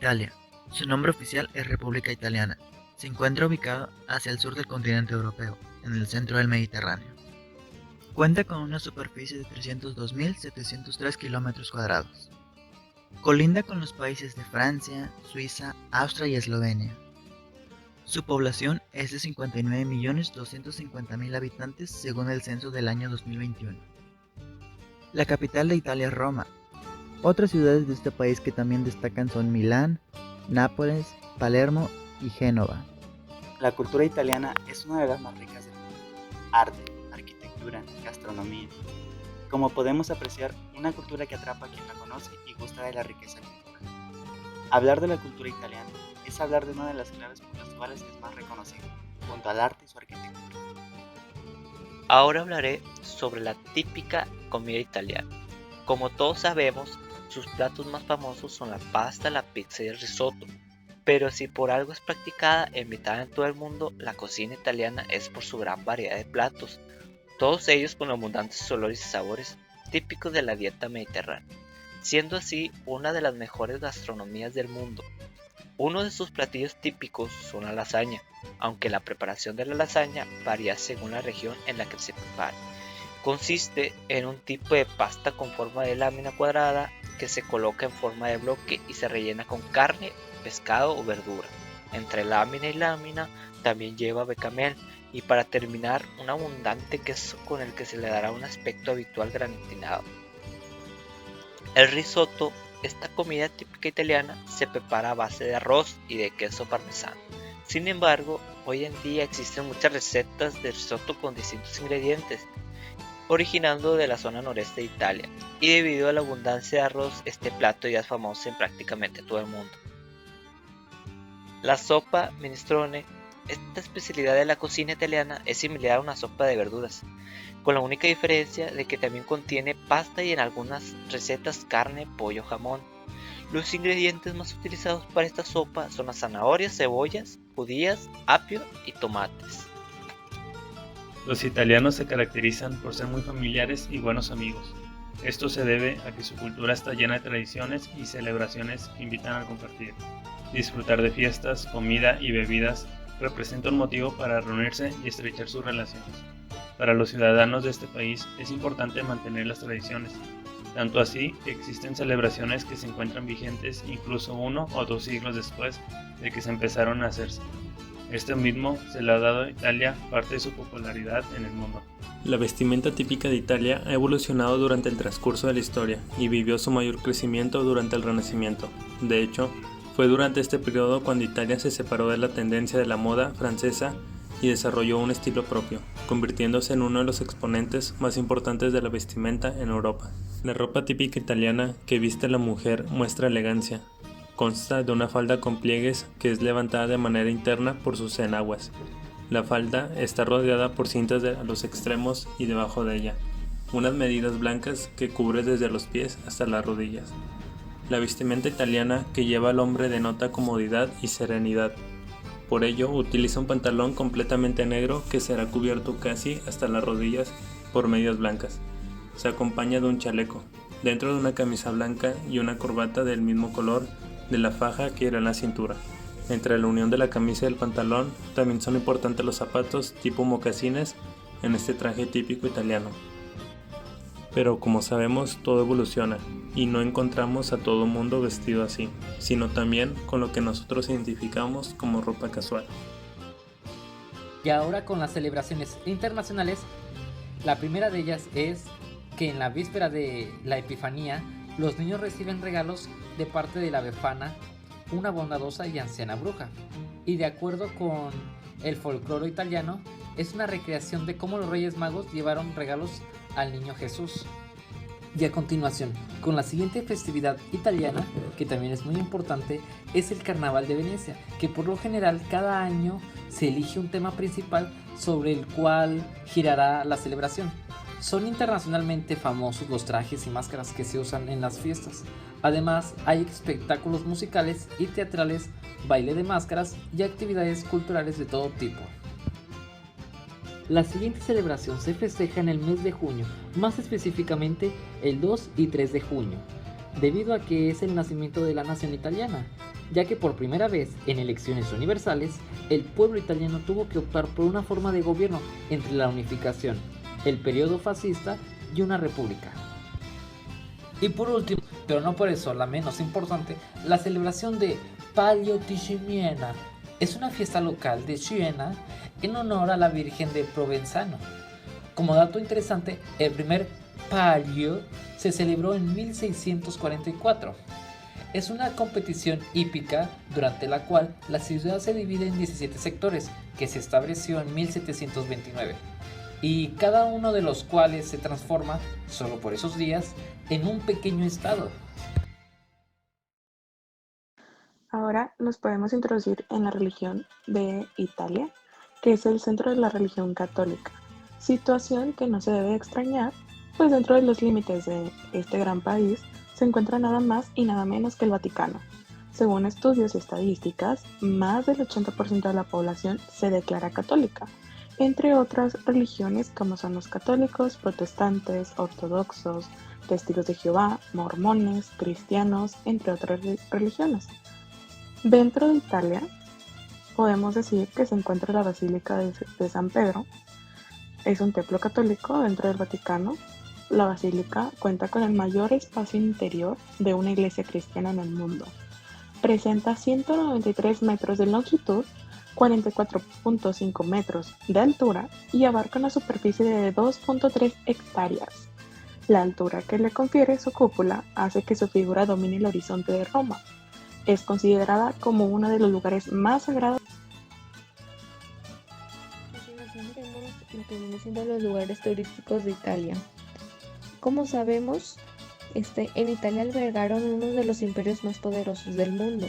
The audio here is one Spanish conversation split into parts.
Italia. Su nombre oficial es República Italiana. Se encuentra ubicado hacia el sur del continente europeo, en el centro del Mediterráneo. Cuenta con una superficie de 302.703 kilómetros cuadrados. Colinda con los países de Francia, Suiza, Austria y Eslovenia. Su población es de 59.250.000 habitantes según el censo del año 2021. La capital de Italia es Roma. Otras ciudades de este país que también destacan son Milán, Nápoles, Palermo y Génova. La cultura italiana es una de las más ricas del mundo. Arte, arquitectura, gastronomía. Como podemos apreciar, una cultura que atrapa a quien la conoce y gusta de la riqueza cultural. Hablar de la cultura italiana es hablar de una de las claves por las cuales es más reconocida, junto al arte y su arquitectura. Ahora hablaré sobre la típica comida italiana. Como todos sabemos, sus platos más famosos son la pasta, la pizza y el risotto. Pero si por algo es practicada e invitada en todo el mundo, la cocina italiana es por su gran variedad de platos, todos ellos con abundantes olores y sabores típicos de la dieta mediterránea, siendo así una de las mejores gastronomías del mundo. Uno de sus platillos típicos son la lasaña, aunque la preparación de la lasaña varía según la región en la que se prepare. Consiste en un tipo de pasta con forma de lámina cuadrada que se coloca en forma de bloque y se rellena con carne, pescado o verdura. Entre lámina y lámina también lleva bechamel y para terminar un abundante queso con el que se le dará un aspecto habitual granitinado. El risotto, esta comida típica italiana, se prepara a base de arroz y de queso parmesano. Sin embargo, hoy en día existen muchas recetas de risotto con distintos ingredientes, originando de la zona noreste de Italia, y debido a la abundancia de arroz, este plato ya es famoso en prácticamente todo el mundo. La sopa minestrone, esta especialidad de la cocina italiana, es similar a una sopa de verduras, con la única diferencia de que también contiene pasta y en algunas recetas carne, pollo, jamón. Los ingredientes más utilizados para esta sopa son las zanahorias, cebollas, judías, apio y tomates. Los italianos se caracterizan por ser muy familiares y buenos amigos. Esto se debe a que su cultura está llena de tradiciones y celebraciones que invitan a compartir. Disfrutar de fiestas, comida y bebidas representa un motivo para reunirse y estrechar sus relaciones. Para los ciudadanos de este país es importante mantener las tradiciones, tanto así que existen celebraciones que se encuentran vigentes incluso 1 o 2 siglos después de que se empezaron a hacerse. Esto mismo se le ha dado a Italia parte de su popularidad en el mundo. La vestimenta típica de Italia ha evolucionado durante el transcurso de la historia y vivió su mayor crecimiento durante el Renacimiento. De hecho, fue durante este periodo cuando Italia se separó de la tendencia de la moda francesa y desarrolló un estilo propio, convirtiéndose en uno de los exponentes más importantes de la vestimenta en Europa. La ropa típica italiana que viste la mujer muestra elegancia. Consta de una falda con pliegues que es levantada de manera interna por sus enaguas. La falda está rodeada por cintas a los extremos y debajo de ella, unas medidas blancas que cubre desde los pies hasta las rodillas. La vestimenta italiana que lleva al hombre denota comodidad y serenidad. Por ello utiliza un pantalón completamente negro que será cubierto casi hasta las rodillas por medias blancas. Se acompaña de un chaleco, dentro de una camisa blanca y una corbata del mismo color de la faja que irá en la cintura. Entre la unión de la camisa y el pantalón también son importantes los zapatos tipo mocasines en este traje típico italiano. Pero como sabemos, todo evoluciona y no encontramos a todo mundo vestido así, sino también con lo que nosotros identificamos como ropa casual. Y ahora con las celebraciones internacionales, la primera de ellas es que en la víspera de la Epifanía, los niños reciben regalos de parte de la Befana, una bondadosa y anciana bruja. Y de acuerdo con el folclore italiano, es una recreación de cómo los Reyes Magos llevaron regalos al niño Jesús. Y a continuación, con la siguiente festividad italiana, que también es muy importante, es el Carnaval de Venecia, que por lo general cada año se elige un tema principal sobre el cual girará la celebración. Son internacionalmente famosos los trajes y máscaras que se usan en las fiestas. Además, hay espectáculos musicales y teatrales, baile de máscaras y actividades culturales de todo tipo. La siguiente celebración se festeja en el mes de junio, más específicamente el 2 y 3 de junio, debido a que es el nacimiento de la nación italiana, ya que por primera vez en elecciones universales, el pueblo italiano tuvo que optar por una forma de gobierno entre la unificación, el periodo fascista y una república. Y por último, pero no por eso la menos importante, la celebración de Palio di Siena. Es una fiesta local de Siena en honor a la Virgen de Provenzano. Como dato interesante, el primer Palio se celebró en 1644. Es una competición hípica durante la cual la ciudad se divide en 17 sectores, que se estableció en 1729, y cada uno de los cuales se transforma, solo por esos días, en un pequeño estado. Ahora nos podemos introducir en la religión de Italia, que es el centro de la religión católica, situación que no se debe extrañar, pues dentro de los límites de este gran país se encuentra nada más y nada menos que el Vaticano. Según estudios y estadísticas, más del 80% de la población se declara católica, entre otras religiones como son los católicos, protestantes, ortodoxos, testigos de Jehová, mormones, cristianos, entre otras religiones. Dentro de Italia, podemos decir que se encuentra la Basílica de San Pedro. Es un templo católico dentro del Vaticano. La basílica cuenta con el mayor espacio interior de una iglesia cristiana en el mundo. Presenta 193 metros de longitud, 44.5 metros de altura y abarca una superficie de 2.3 hectáreas. La altura que le confiere su cúpula hace que su figura domine el horizonte de Roma. Es considerada como uno de los lugares más sagrados. A continuación veremos lo que vienen siendo los lugares turísticos de Italia. Como sabemos, en Italia albergaron uno de los imperios más poderosos del mundo,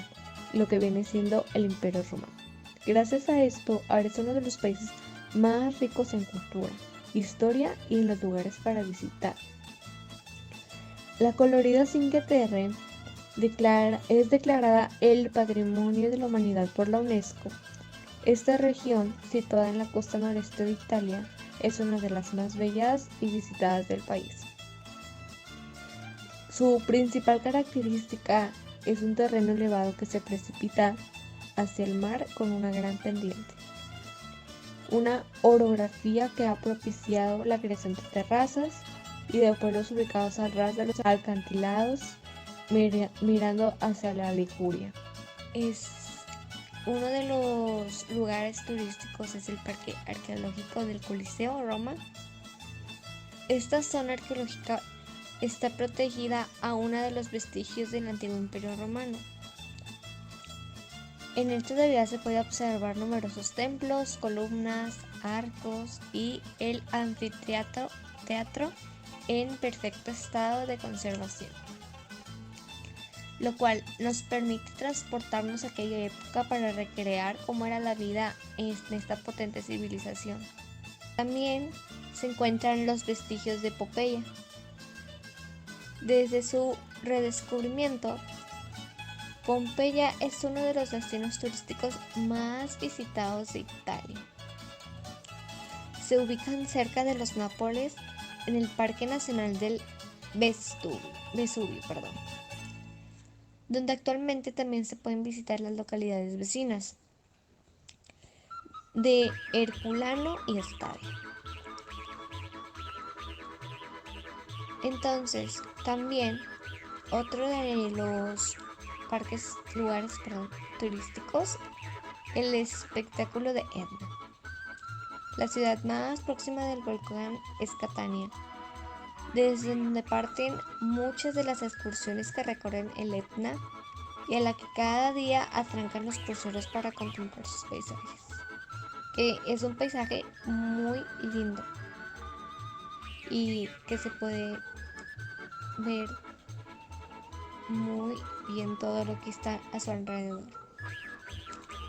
lo que viene siendo el Imperio Romano. Gracias a esto, ahora es uno de los países más ricos en cultura, historia y en los lugares para visitar. La colorida Cinque Terre es declarada el Patrimonio de la Humanidad por la UNESCO. Esta región, situada en la costa noreste de Italia, es una de las más bellas y visitadas del país. Su principal característica es un terreno elevado que se precipita hacia el mar con una gran pendiente. Una orografía que ha propiciado la creación de terrazas y de pueblos ubicados al ras de los acantilados, mirando hacia la Liguria. Uno de los lugares turísticos es el Parque Arqueológico del Coliseo, Roma. Esta zona arqueológica está protegida a uno de los vestigios del antiguo Imperio Romano. En él todavía se puede observar numerosos templos, columnas, arcos y el anfiteatro en perfecto estado de conservación, lo cual nos permite transportarnos a aquella época para recrear cómo era la vida en esta potente civilización. También se encuentran los vestigios de Pompeya. Desde su redescubrimiento, Pompeya es uno de los destinos turísticos más visitados de Italia. Se ubican cerca de los Nápoles, en el Parque Nacional del Vesubio, donde actualmente también se pueden visitar las localidades vecinas de Herculano y Estadio. Entonces, también otro de los lugares turísticos, el espectáculo de Etna. La ciudad más próxima del volcán es Catania, desde donde parten muchas de las excursiones que recorren el Etna y a la que cada día atrancan los cruceros para contemplar sus paisajes, que es un paisaje muy lindo y que se puede ver muy bien todo lo que está a su alrededor.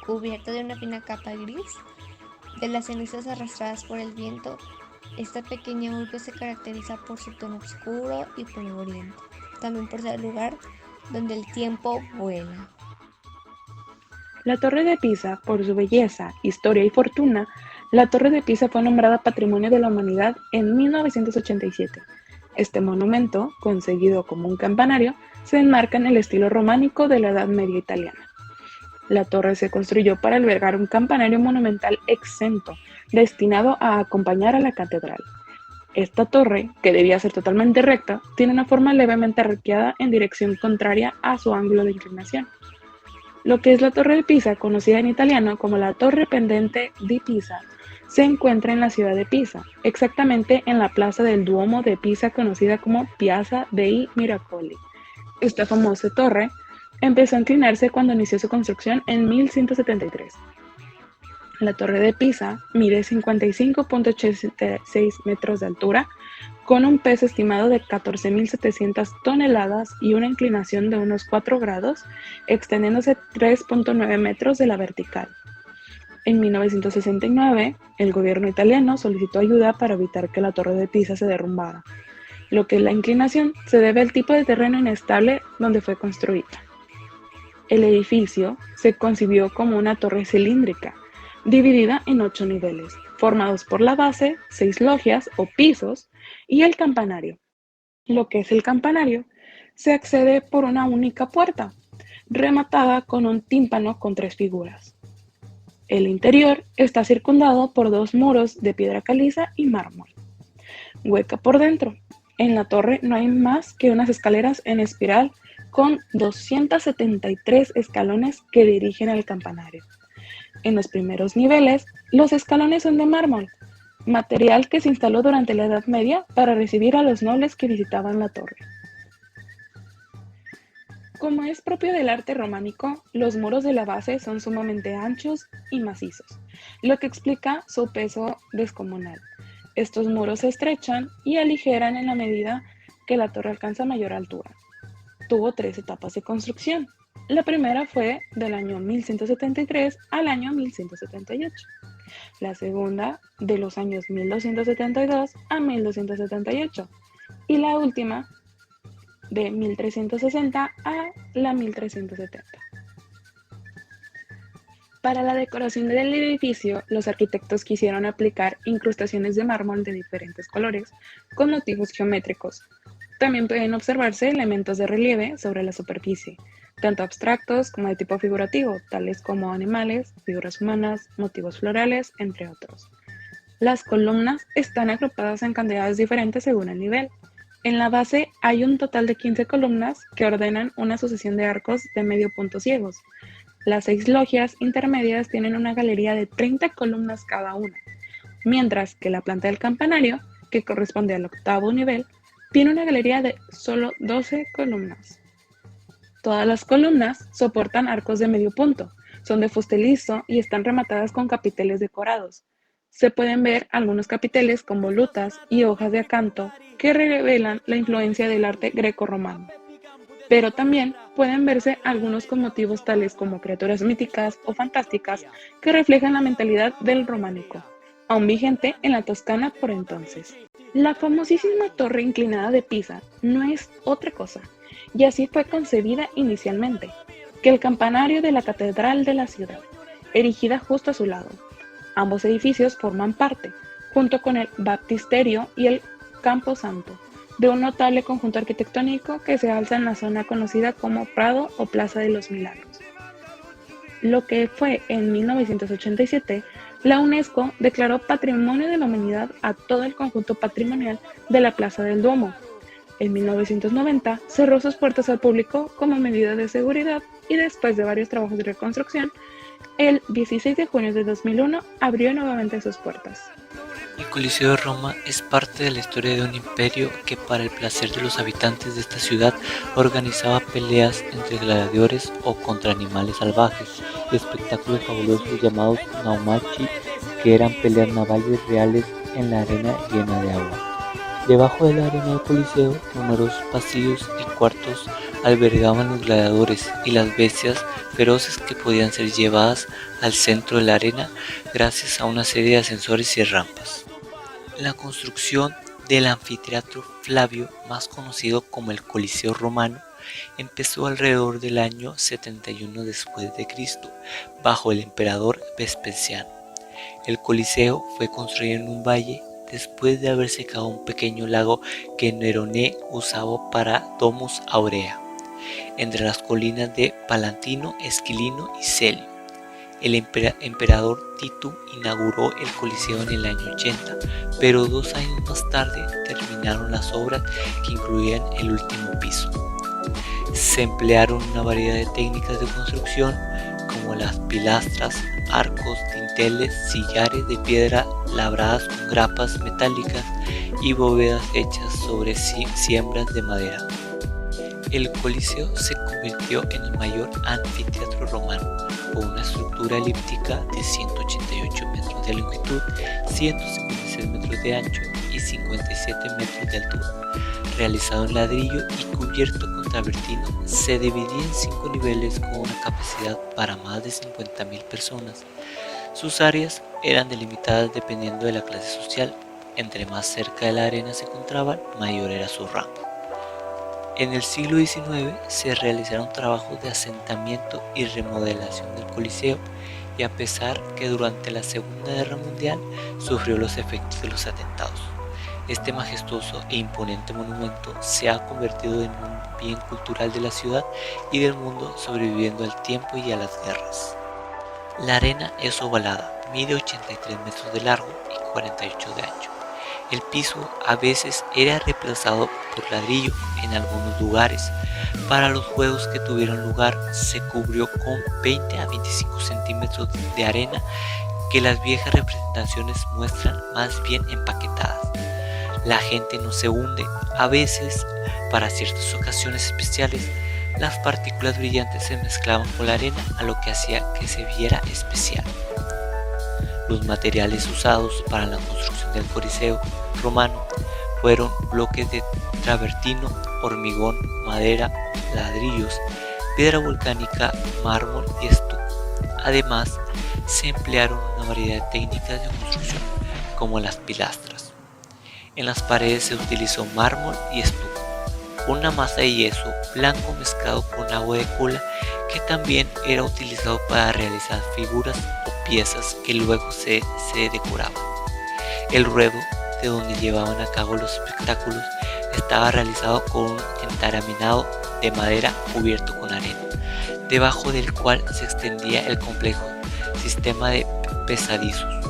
Cubierto de una fina capa gris de las cenizas arrastradas por el viento, esta pequeña urbe se caracteriza por su tono oscuro y polvoriento, también por ser el lugar donde el tiempo vuela. La Torre de Pisa, por su belleza, historia y fortuna, la Torre de Pisa fue nombrada Patrimonio de la Humanidad en 1987. Este monumento, concebido como un campanario, se enmarca en el estilo románico de la Edad Media italiana. La torre se construyó para albergar un campanario monumental exento, destinado a acompañar a la catedral. Esta torre, que debía ser totalmente recta, tiene una forma levemente arqueada en dirección contraria a su ángulo de inclinación. Lo que es la Torre de Pisa, conocida en italiano como la Torre Pendente di Pisa, se encuentra en la ciudad de Pisa, exactamente en la plaza del Duomo de Pisa conocida como Piazza dei Miracoli. Esta famosa torre empezó a inclinarse cuando inició su construcción en 1173. La Torre de Pisa mide 55.86 metros de altura, con un peso estimado de 14.700 toneladas y una inclinación de unos 4 grados, extendiéndose 3.9 metros de la vertical. En 1969, el gobierno italiano solicitó ayuda para evitar que la Torre de Pisa se derrumbara. Lo que la inclinación se debe al tipo de terreno inestable donde fue construida. El edificio se concibió como una torre cilíndrica, dividida en 8 niveles, formados por la base, 6 logias o pisos y el campanario. Lo que es el campanario se accede por una única puerta, rematada con un tímpano con 3 figuras. El interior está circundado por 2 muros de piedra caliza y mármol. Hueca por dentro. En la torre no hay más que unas escaleras en espiral con 273 escalones que dirigen al campanario. En los primeros niveles, los escalones son de mármol, material que se instaló durante la Edad Media para recibir a los nobles que visitaban la torre. Como es propio del arte románico, los muros de la base son sumamente anchos y macizos, lo que explica su peso descomunal. Estos muros se estrechan y aligeran en la medida que la torre alcanza mayor altura. Tuvo 3 etapas de construcción. La primera fue del año 1173 al año 1178. La segunda de los años 1272 a 1278. Y la última de 1360 a la 1370. Para la decoración del edificio, los arquitectos quisieron aplicar incrustaciones de mármol de diferentes colores con motivos geométricos. También pueden observarse elementos de relieve sobre la superficie, tanto abstractos como de tipo figurativo, tales como animales, figuras humanas, motivos florales, entre otros. Las columnas están agrupadas en cantidades diferentes según el nivel. En la base hay un total de 15 columnas que ordenan una sucesión de arcos de medio punto ciegos. Las 6 logias intermedias tienen una galería de 30 columnas cada una, mientras que la planta del campanario, que corresponde al 8º nivel, tiene una galería de solo 12 columnas. Todas las columnas soportan arcos de medio punto, son de fuste liso y están rematadas con capiteles decorados. Se pueden ver algunos capiteles con volutas y hojas de acanto que revelan la influencia del arte greco-romano. Pero también pueden verse algunos con motivos tales como criaturas míticas o fantásticas que reflejan la mentalidad del románico, aún vigente en la Toscana por entonces. La famosísima torre inclinada de Pisa no es otra cosa, y así fue concebida inicialmente, que el campanario de la catedral de la ciudad, erigida justo a su lado. Ambos edificios forman parte, junto con el baptisterio y el Campo Santo, de un notable conjunto arquitectónico que se alza en la zona conocida como Prado o Plaza de los Milagros. Lo que fue en 1987, la UNESCO declaró Patrimonio de la Humanidad a todo el conjunto patrimonial de la Plaza del Duomo. En 1990 cerró sus puertas al público como medida de seguridad y después de varios trabajos de reconstrucción, el 16 de junio de 2001 abrió nuevamente sus puertas. El Coliseo de Roma es parte de la historia de un imperio que, para el placer de los habitantes de esta ciudad, organizaba peleas entre gladiadores o contra animales salvajes, espectáculos fabulosos llamados naumachi, que eran peleas navales reales en la arena llena de agua. Debajo de la arena del Coliseo, numerosos pasillos y cuartos albergaban los gladiadores y las bestias feroces que podían ser llevadas al centro de la arena gracias a una serie de ascensores y rampas. La construcción del anfiteatro Flavio, más conocido como el Coliseo Romano, empezó alrededor del año 71 después de Cristo, bajo el emperador Vespasiano. El Coliseo fue construido en un valle después de haber secado un pequeño lago que Nerone usaba para Domus Aurea. entre las colinas de Palantino, Esquilino y Celio. El emperador Tito inauguró el Coliseo en el año 80, pero 2 años más tarde terminaron las obras que incluían el último piso. Se emplearon una variedad de técnicas de construcción como las pilastras, arcos, dinteles, sillares de piedra labradas con grapas metálicas y bóvedas hechas sobre siembras de madera. El Coliseo se convirtió en el mayor anfiteatro romano, con una estructura elíptica de 188 metros de longitud, 156 metros de ancho y 57 metros de altura. Realizado en ladrillo y cubierto con travertino, se dividía en 5 niveles con una capacidad para más de 50.000 personas. Sus áreas eran delimitadas dependiendo de la clase social. Entre más cerca de la arena se encontraban, mayor era su rango. En el siglo XIX se realizaron trabajos de asentamiento y remodelación del Coliseo, y a pesar que durante la Segunda Guerra Mundial sufrió los efectos de los atentados, este majestuoso e imponente monumento se ha convertido en un bien cultural de la ciudad y del mundo, sobreviviendo al tiempo y a las guerras. La arena es ovalada, mide 83 metros de largo y 48 de ancho. El piso a veces era reemplazado por ladrillo en algunos lugares. Para los juegos que tuvieron lugar se cubrió con 20 a 25 centímetros de arena que las viejas representaciones muestran más bien empaquetadas. La gente no se hunde. A veces, para ciertas ocasiones especiales, las partículas brillantes se mezclaban con la arena, a lo que hacía que se viera especial. Los materiales usados para la construcción del Coliseo romano fueron bloques de travertino, hormigón, madera, ladrillos, piedra volcánica, mármol y estuco. Además, se emplearon una variedad de técnicas de construcción, como las pilastras. En las paredes se utilizó mármol y estuco, una masa de yeso blanco mezclado con agua de cola, que también era utilizado para realizar figuras o piezas que luego se decoraban. El ruedo de donde llevaban a cabo los espectáculos estaba realizado con un entaraminado de madera cubierto con arena, debajo del cual se extendía el complejo sistema de pesadizos,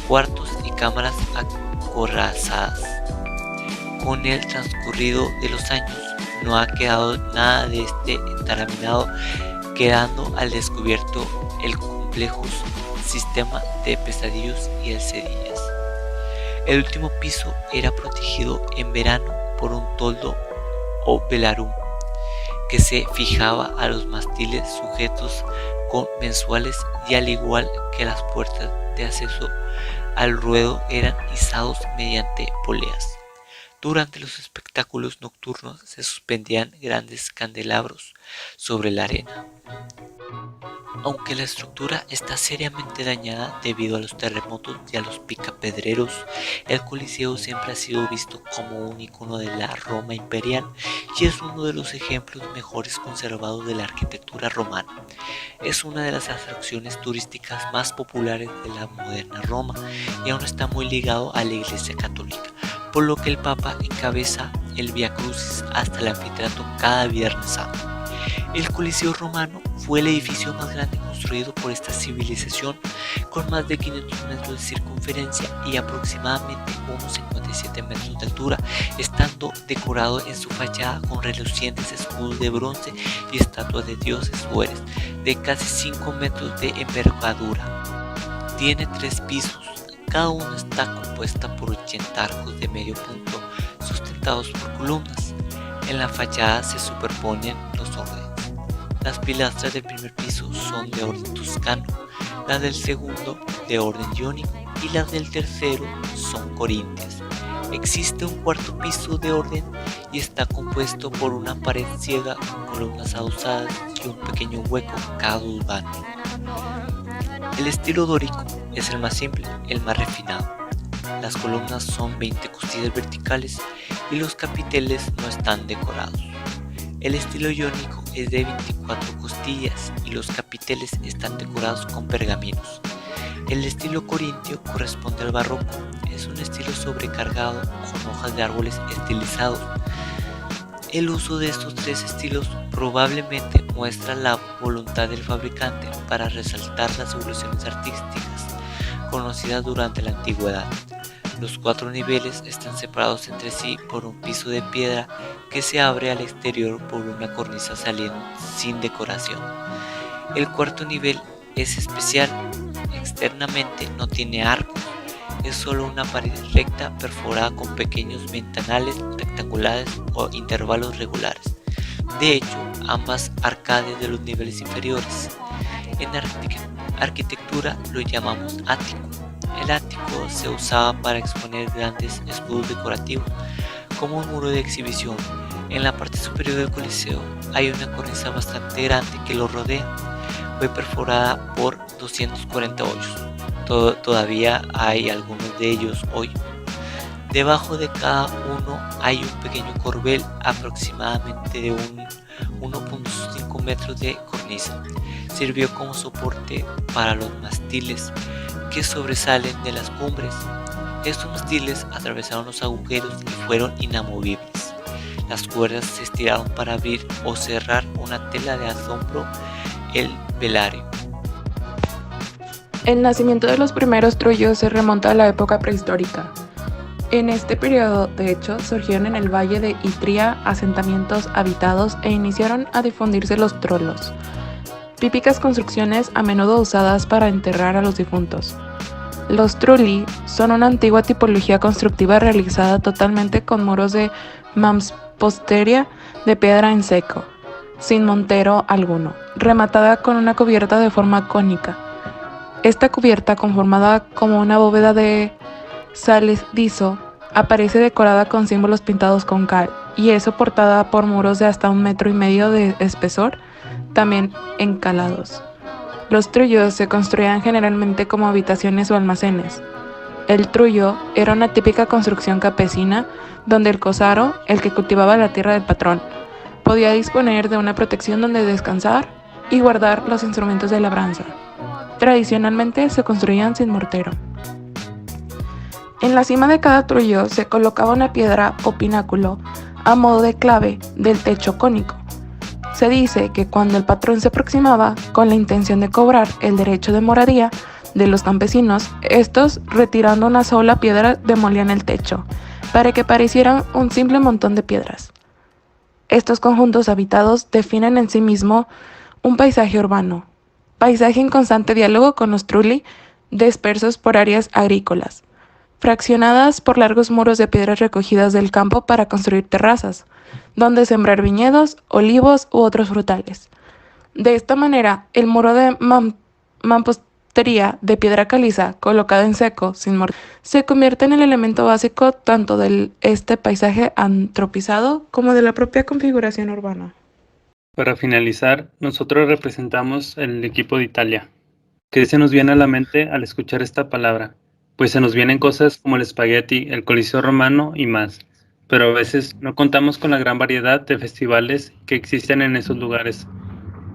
cuartos y cámaras acorazadas. Con el transcurrido de los años no ha quedado nada de este entaraminado, quedando al descubierto el complejo sistema de pesadillos y alcedillas. El último piso era protegido en verano por un toldo o velarum que se fijaba a los mástiles sujetos con mensuales, y al igual que las puertas de acceso al ruedo eran izados mediante poleas. Durante los espectáculos nocturnos se suspendían grandes candelabros sobre la arena. Aunque la estructura está seriamente dañada debido a los terremotos y a los picapedreros, el Coliseo siempre ha sido visto como un icono de la Roma imperial y es uno de los ejemplos mejores conservados de la arquitectura romana. Es una de las atracciones turísticas más populares de la moderna Roma y aún está muy ligado a la Iglesia Católica, por lo que el Papa encabeza el Vía Crucis hasta el anfiteatro cada Viernes Santo. El Coliseo romano fue el edificio más grande construido por esta civilización, con más de 500 metros de circunferencia y aproximadamente unos 57 metros de altura, estando decorado en su fachada con relucientes escudos de bronce y estatuas de dioses o eres de casi 5 metros de envergadura. Tiene 3 pisos. Cada uno está compuesta por 80 arcos de medio punto sustentados por columnas. En la fachada se superponen los órdenes. Las pilastras del primer piso son de orden toscano, las del segundo de orden jónico y las del tercero son corintias. Existe un cuarto piso de orden y está compuesto por una pared ciega con columnas adosadas y un pequeño hueco cada 2 vanos. El estilo dórico es el más simple, el más refinado. Las columnas son 20 costillas verticales y los capiteles no están decorados. El estilo jónico es de 24 costillas y los capiteles están decorados con pergaminos. El estilo corintio corresponde al barroco, es un estilo sobrecargado con hojas de árboles estilizados. El uso de estos 3 estilos Probablemente muestra la voluntad del fabricante para resaltar las evoluciones artísticas conocidas durante la antigüedad. Los 4 niveles están separados entre sí por un piso de piedra que se abre al exterior por una cornisa saliente sin decoración. El cuarto nivel es especial. Externamente no tiene arcos, es solo una pared recta perforada con pequeños ventanales rectangulares o intervalos regulares. De hecho, ambas arcades de los niveles inferiores. En arquitectura lo llamamos ático. El ático se usaba para exponer grandes escudos decorativos, como un muro de exhibición. En la parte superior del coliseo hay una cornisa bastante grande que lo rodea. Fue perforada por 240 hoyos. Todavía hay algunos de ellos hoy. Debajo de cada uno hay un pequeño corbel aproximadamente de 1.5 metros de cornisa. Sirvió como soporte para los mástiles que sobresalen de las cumbres. Estos mástiles atravesaron los agujeros y fueron inamovibles. Las cuerdas se estiraron para abrir o cerrar una tela de asombro, el velario. El nacimiento de los primeros trullos se remonta a la época prehistórica. En este periodo, de hecho, surgieron en el valle de Itria asentamientos habitados e iniciaron a difundirse los trolos, típicas construcciones a menudo usadas para enterrar a los difuntos. Los trulli son una antigua tipología constructiva realizada totalmente con muros de mampostería de piedra en seco, sin montero alguno, rematada con una cubierta de forma cónica. Esta cubierta, conformada como una bóveda de saledizo, aparece decorada con símbolos pintados con cal y es soportada por muros de hasta 1,5 metros de espesor, también encalados. Los trullos se construían generalmente como habitaciones o almacenes. El trullo era una típica construcción campesina donde el cosaro, el que cultivaba la tierra del patrón, podía disponer de una protección donde descansar y guardar los instrumentos de labranza. Tradicionalmente se construían sin mortero. En la cima de cada trullo se colocaba una piedra o pináculo a modo de clave del techo cónico. Se dice que cuando el patrón se aproximaba con la intención de cobrar el derecho de moradía de los campesinos, estos, retirando una sola piedra, demolían el techo, para que pareciera un simple montón de piedras. Estos conjuntos habitados definen en sí mismo un paisaje urbano, paisaje en constante diálogo con los trulli dispersos por áreas agrícolas, fraccionadas por largos muros de piedras recogidas del campo para construir terrazas, donde sembrar viñedos, olivos u otros frutales. De esta manera, el muro de mampostería de piedra caliza, colocado en seco, sin mortero, se convierte en el elemento básico tanto de este paisaje antropizado como de la propia configuración urbana. Para finalizar, nosotros representamos el equipo de Italia. ¿Qué se nos viene a la mente al escuchar esta palabra? Pues se nos vienen cosas como el espagueti, el Coliseo Romano y más. Pero a veces no contamos con la gran variedad de festivales que existen en esos lugares.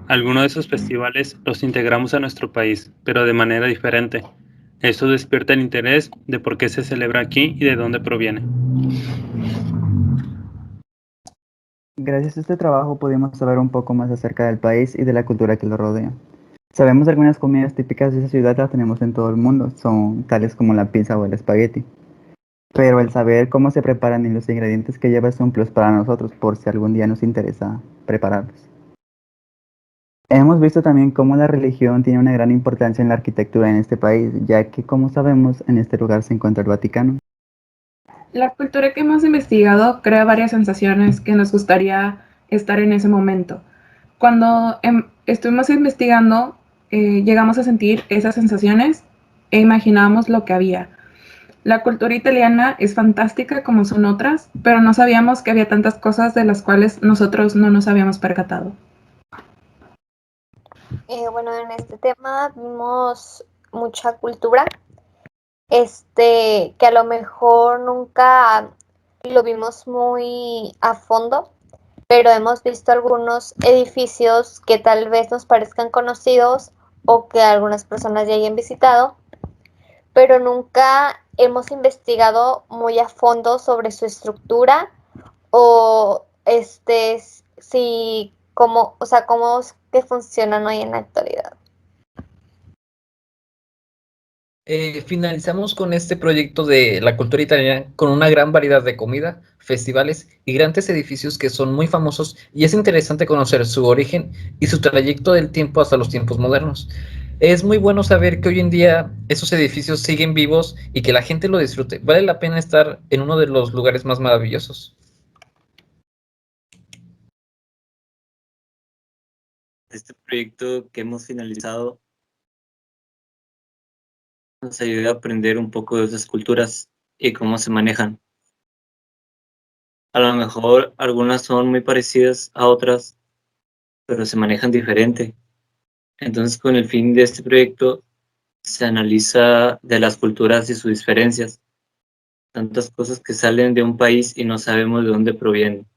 Algunos de esos festivales los integramos a nuestro país, pero de manera diferente. Eso despierta el interés de por qué se celebra aquí y de dónde proviene. Gracias a este trabajo pudimos saber un poco más acerca del país y de la cultura que lo rodea. Sabemos algunas comidas típicas de esa ciudad las tenemos en todo el mundo, son tales como la pizza o el espagueti. Pero el saber cómo se preparan y los ingredientes que lleva es un plus para nosotros por si algún día nos interesa prepararlos. Hemos visto también cómo la religión tiene una gran importancia en la arquitectura en este país, ya que como sabemos en este lugar se encuentra el Vaticano. La cultura que hemos investigado crea varias sensaciones que nos gustaría estar en ese momento. Cuando estuvimos investigando, llegamos a sentir esas sensaciones e imaginábamos lo que había. La cultura italiana es fantástica como son otras, pero no sabíamos que había tantas cosas de las cuales nosotros no nos habíamos percatado. Bueno, en este tema vimos mucha cultura, que a lo mejor nunca lo vimos muy a fondo, pero hemos visto algunos edificios que tal vez nos parezcan conocidos o que algunas personas ya hayan visitado, pero nunca hemos investigado muy a fondo sobre su estructura o si cómo es que funcionan hoy en la actualidad. Finalizamos con este proyecto de la cultura italiana con una gran variedad de comida, festivales y grandes edificios que son muy famosos, y es interesante conocer su origen y su trayecto del tiempo hasta los tiempos modernos. Es muy bueno saber que hoy en día esos edificios siguen vivos y que la gente lo disfrute. Vale la pena estar en uno de los lugares más maravillosos. Este proyecto que hemos finalizado nos ayuda a aprender un poco de esas culturas y cómo se manejan. A lo mejor algunas son muy parecidas a otras, pero se manejan diferente. Entonces, con el fin de este proyecto, se analiza de las culturas y sus diferencias, tantas cosas que salen de un país y no sabemos de dónde provienen.